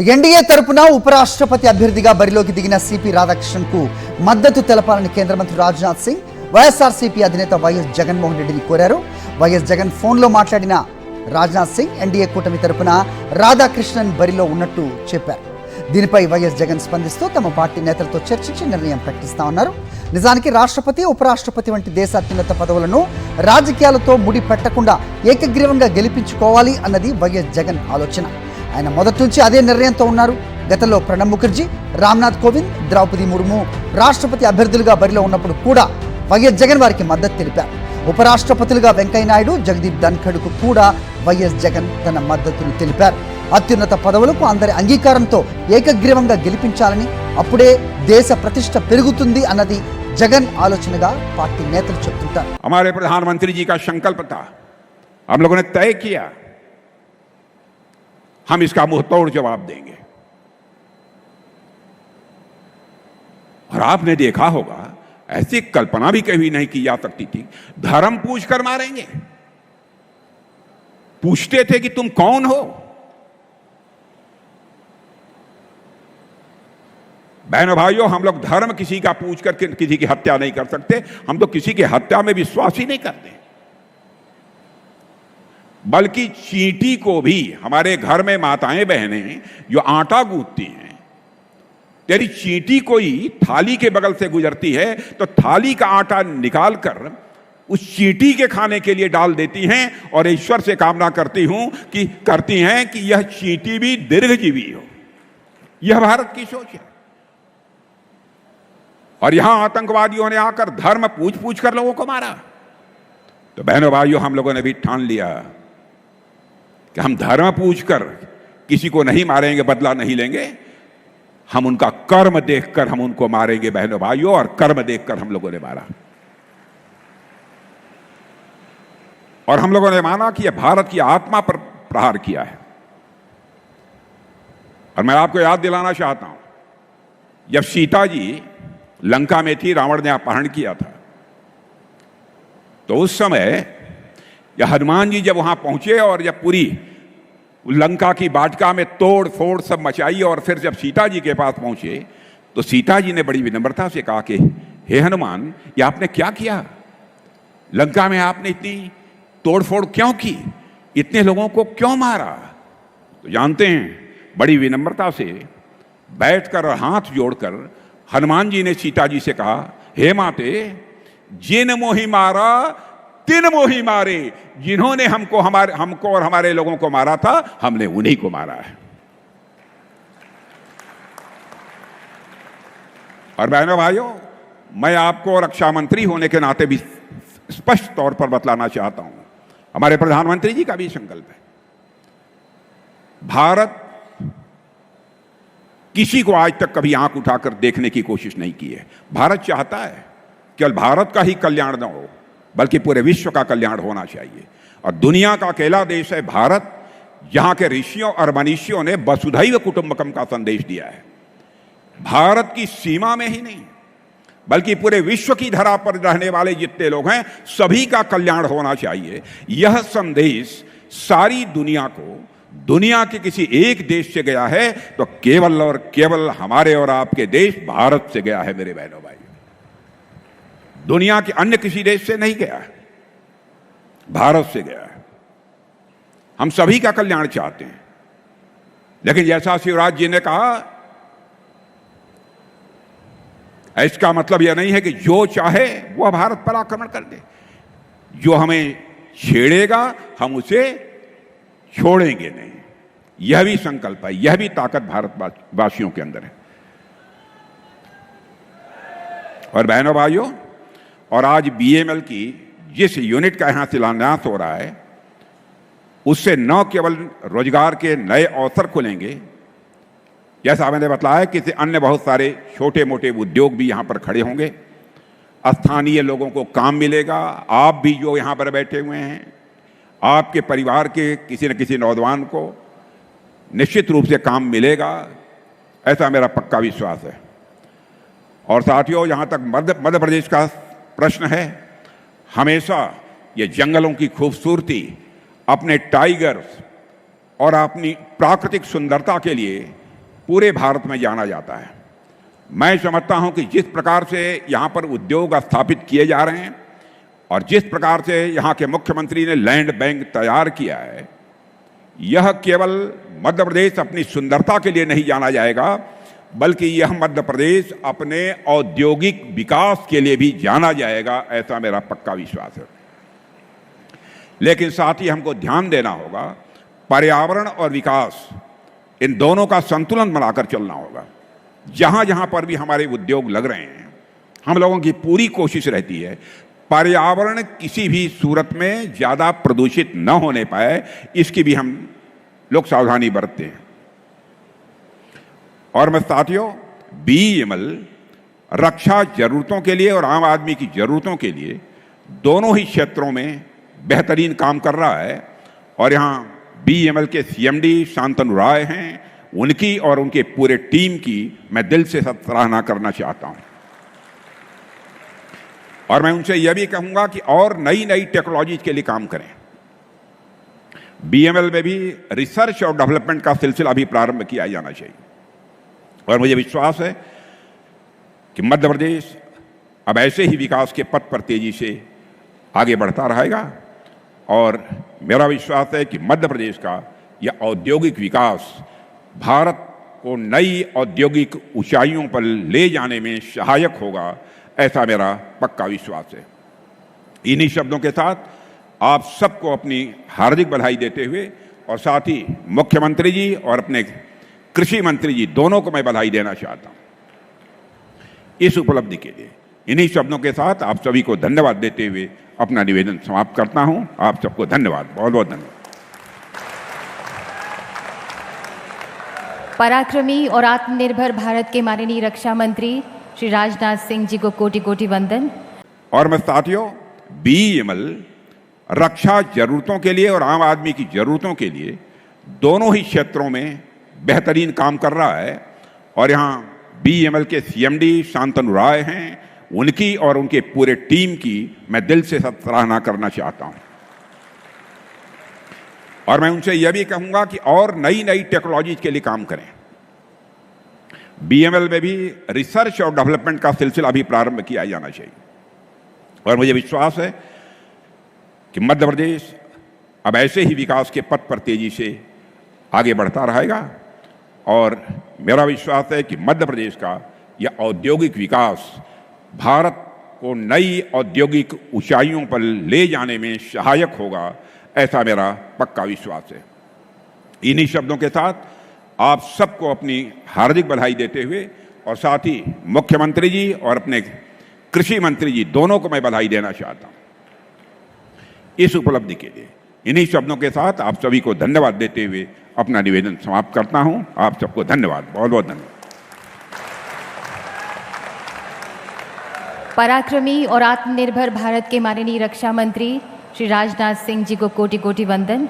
NDA తరపున ఉపరాష్ట్రపతి అభ్యర్థిగా బరిలోకి దిగిన సిపి రాధాకృష్ణన్కు మద్దతు తెలపాలని కేంద్ర మంత్రి రాజ్నాథ్ సింగ్ వైఎస్ఆర్సీపీ అధినేత వైఎస్ జగన్మోహన్ రెడ్డిని కోరారు. వైఎస్ జగన్ ఫోన్లో మాట్లాడిన రాజ్నాథ్ సింగ్ ఎన్డీఏ కూటమి తరపున రాధాకృష్ణన్ బరిలో ఉన్నట్టు చెప్పారు. దీనిపై వైఎస్ జగన్ స్పందిస్తూ తమ పార్టీ నేతలతో చర్చించి నిర్ణయం ప్రకటిస్తామన్నారు. నిజానికి రాష్ట్రపతి, ఉపరాష్ట్రపతి వంటి దేశ అత్యున్నత పదవులను రాజకీయాలతో ముడి పెట్టకుండా ఏకగ్రీవంగా గెలిపించుకోవాలి అన్నది వైఎస్ జగన్ ఆలోచన. ఆయన మొదటి నుంచి అదే నిర్ణయంతో ఉన్నారు. గతంలో ప్రణబ్ ముఖర్జీ, రామ్నాథ్ కోవింద్, ద్రౌపది ముర్ము రాష్ట్రపతి అభ్యర్థులుగా బరిలో ఉన్నప్పుడు కూడా వైఎస్ జగన్ వారికి మద్దతు తెలిపారు. ఉపరాష్ట్రపతులుగా వెంకయ్యనాయుడు, జగదీప్ ధన్ఖడ్కు కూడా వైఎస్ జగన్ తన మద్దతును తెలిపారు. అత్యున్నత పదవులకు అందరి అంగీకారంతో ఏకగ్రీవంగా గెలిపించాలని, అప్పుడే దేశ ప్రతిష్ట పెరుగుతుంది అన్నది జగన్ ఆలోచనగా పార్టీ నేతలు చెప్తుంటారు. हमारे प्रधानमंत्री जी का संकल्प था, हम लोगों ने तय किया, हम इसका मुंहतोड़ जवाब देंगे. और आपने देखा होगा, ऐसी कल्पना भी कभी नहीं की जा सकती थी. धर्म पूछ कर मारेंगे. पूछते थे कि तुम कौन हो. बहनों भाइयों, हम लोग धर्म किसी का पूछ कर किसी की हत्या नहीं कर सकते. हम तो किसी की हत्या में विश्वास ही नहीं करते. बल्कि चींटी को भी, हमारे घर में माताएं बहनें जो आटा गूंथती हैं, तेरी चींटी कोई थाली के बगल से गुजरती है तो थाली का आटा निकाल कर उस चींटी के खाने के लिए डाल देती हैं और ईश्वर से कामना करती हैं कि यह चींटी भी दीर्घजीवी हो. यह भारत की सोच है. और यहां आतंकवादियों ने आकर धर्म पूछ पूछ कर लोगों को मारा. तो बहनों भाइयों, हम लोगों ने भी ठान लिया कि हम धर्म पूछकर किसी को नहीं मारेंगे, बदला नहीं लेंगे. हम उनका कर्म देखकर हम उनको मारेंगे बहनों भाइयों, और कर्म देखकर हम लोगों ने मारा. और हम लोगों ने माना कि यह भारत की आत्मा पर प्रहार किया है. और मैं आपको याद दिलाना चाहता हूं, जब सीता जी लंका में थी, रावण ने अपहरण किया था, तो उस समय यह हनुमान जी जब वहां पहुंचे और जब पूरी लंका की बाटिका में तोड़ फोड़ सब मचाई और फिर जब सीता जी के पास पहुंचे तो सीता जी ने बड़ी विनम्रता से कहा कि हे हनुमान, ये आपने क्या किया? लंका में आपने इतनी तोड़ फोड़ क्यों की? इतने लोगों को क्यों मारा? तो जानते हैं, बड़ी विनम्रता से बैठकर और हाथ जोड़कर हनुमान जी ने सीता जी से कहा, हे माते, जिन मोहि मारा तिन मोहि मारे. जिन्होंने हमको और हमारे लोगों को मारा था, हमने उन्हीं को मारा है. और बहनों भाइयों, मैं आपको रक्षा मंत्री होने के नाते भी स्पष्ट तौर पर बतलाना चाहता हूं, हमारे प्रधानमंत्री जी का भी संकल्प है. भारत किसी को आज तक कभी आंख उठाकर देखने की कोशिश नहीं की है. भारत चाहता है केवल भारत का ही कल्याण न हो, बल्कि पूरे विश्व का कल्याण होना चाहिए. और दुनिया का अकेला देश है भारत, जहां के ऋषियों और मनीषियों ने वसुधैव कुटुंबकम का संदेश दिया है. भारत की सीमा में ही नहीं, बल्कि पूरे विश्व की धरा पर रहने वाले जितने लोग हैं, सभी का कल्याण होना चाहिए. यह संदेश सारी दुनिया को, दुनिया के किसी एक देश से गया है तो केवल और केवल हमारे और आपके देश भारत से गया है. मेरे बहनों भाई, दुनिया के अन्य किसी देश से नहीं गया है, भारत से गया है. हम सभी का कल्याण चाहते हैं, लेकिन जैसा शिवराज जी ने कहा, इसका मतलब यह नहीं है कि जो चाहे वह भारत पर आक्रमण कर दे. जो हमें छेड़ेगा हम उसे छोड़ेंगे नहीं. यह भी संकल्प है, यह भी ताकत भारतवासियों के अंदर है. और बहनों भाइयों, और आज बीएमएल की जिस यूनिट का यहां शिलान्यास हो रहा है, उससे न केवल रोजगार के नए अवसर खुलेंगे, जैसा मैंने बताया कि अन्य बहुत सारे छोटे मोटे उद्योग भी यहां पर खड़े होंगे. स्थानीय लोगों को काम मिलेगा. आप भी जो यहां पर बैठे हुए हैं, आपके परिवार के किसी न किसी नौजवान को निश्चित रूप से काम मिलेगा, ऐसा मेरा पक्का विश्वास है. और साथियों, जहां तक मध्य प्रदेश का प्रश्न है, हमेशा ये जंगलों की खूबसूरती, अपने टाइगर्स और अपनी प्राकृतिक सुंदरता के लिए पूरे भारत में जाना जाता है। मैं समझता हूं कि जिस प्रकार से यहाँ पर उद्योग स्थापित किए जा रहे हैं और जिस प्रकार से यहाँ के मुख्यमंत्री ने लैंड बैंक तैयार किया है, यह केवल मध्य प्रदेश अपनी सुंदरता के लिए नहीं जाना जाएगा, बल्कि यह मध्य प्रदेश अपने औद्योगिक विकास के लिए भी जाना जाएगा, ऐसा मेरा पक्का विश्वास है। लेकिन साथ ही हमको ध्यान देना होगा, पर्यावरण और विकास इन दोनों का संतुलन बनाकर चलना होगा। जहां जहां पर भी हमारे उद्योग लग रहे हैं, हम लोगों की पूरी कोशिश रहती है पर्यावरण किसी भी सूरत में ज्यादा प्रदूषित न होने पाए, इसकी भी हम लोग सावधानी बरतते हैं। और मैं साथियों, बीईएमएल रक्षा जरूरतों के लिए और आम आदमी की जरूरतों के लिए दोनों ही क्षेत्रों में बेहतरीन काम कर रहा है। और यहाँ बीईएमएल के सीएमडी शांतनु राय हैं, उनकी और उनके पूरे टीम की मैं दिल से सराहना करना चाहता हूं। और मैं उनसे यह भी कहूंगा कि और नई नई टेक्नोलॉजी के लिए काम करें। बीईएमएल में भी रिसर्च और डेवलपमेंट का सिलसिला भी प्रारंभ किया जाना चाहिए। और मुझे विश्वास है कि मध्य प्रदेश अब ऐसे ही विकास के पथ पर तेजी से आगे बढ़ता रहेगा। और मेरा विश्वास है कि मध्य प्रदेश का यह औद्योगिक विकास भारत को नई औद्योगिक ऊंचाइयों पर ले जाने में सहायक होगा, ऐसा मेरा पक्का विश्वास है। इन्हीं शब्दों के साथ आप सबको अपनी हार्दिक बधाई देते हुए और साथ ही मुख्यमंत्री जी और अपने कृषि मंत्री जी दोनों को मैं बधाई देना चाहता हूं इस उपलब्धि के लिए। इन्हीं शब्दों के साथ आप सभी को धन्यवाद देते हुए अपना निवेदन समाप्त करता हूं। आप सबको धन्यवाद, बहुत बहुत धन्यवाद। पराक्रमी और आत्मनिर्भर भारत के माननीय रक्षा मंत्री श्री राजनाथ सिंह जी को कोटि कोटि वंदन। और मैं साथियों, बीईएमएल रक्षा जरूरतों के लिए और आम आदमी की जरूरतों के लिए दोनों ही क्षेत्रों में बेहतरीन काम कर रहा है। और यहाँ बीईएमएल के सीएमडी शांतनु राय हैं, उनकी और उनके पूरे टीम की मैं दिल से सराहना करना चाहता हूं। और मैं उनसे यह भी कहूंगा कि और नई नई टेक्नोलॉजी के लिए काम करें। बीईएमएल में भी रिसर्च और डेवलपमेंट का सिलसिला भी प्रारंभ किया जाना चाहिए। और मुझे विश्वास है कि मध्य प्रदेश अब ऐसे ही विकास के पथ पर तेजी से आगे बढ़ता रहेगा। और मेरा विश्वास है कि मध्य प्रदेश का यह औद्योगिक विकास भारत को नई औद्योगिक ऊंचाइयों पर ले जाने में सहायक होगा, ऐसा मेरा पक्का विश्वास है। इन्हीं शब्दों के साथ आप सबको अपनी हार्दिक बधाई देते हुए और साथ ही मुख्यमंत्री जी और अपने कृषि मंत्री जी दोनों को मैं बधाई देना चाहता हूं इस उपलब्धि के लिए। इन्हीं शब्दों के साथ आप सभी को धन्यवाद देते हुए अपना निवेदन समाप्त करता हूं। आप सबको धन्यवाद, बहुत बहुत धन्यवाद। पराक्रमी और आत्मनिर्भर भारत के माननीय रक्षा मंत्री श्री राजनाथ सिंह जी को कोटि कोटि वंदन।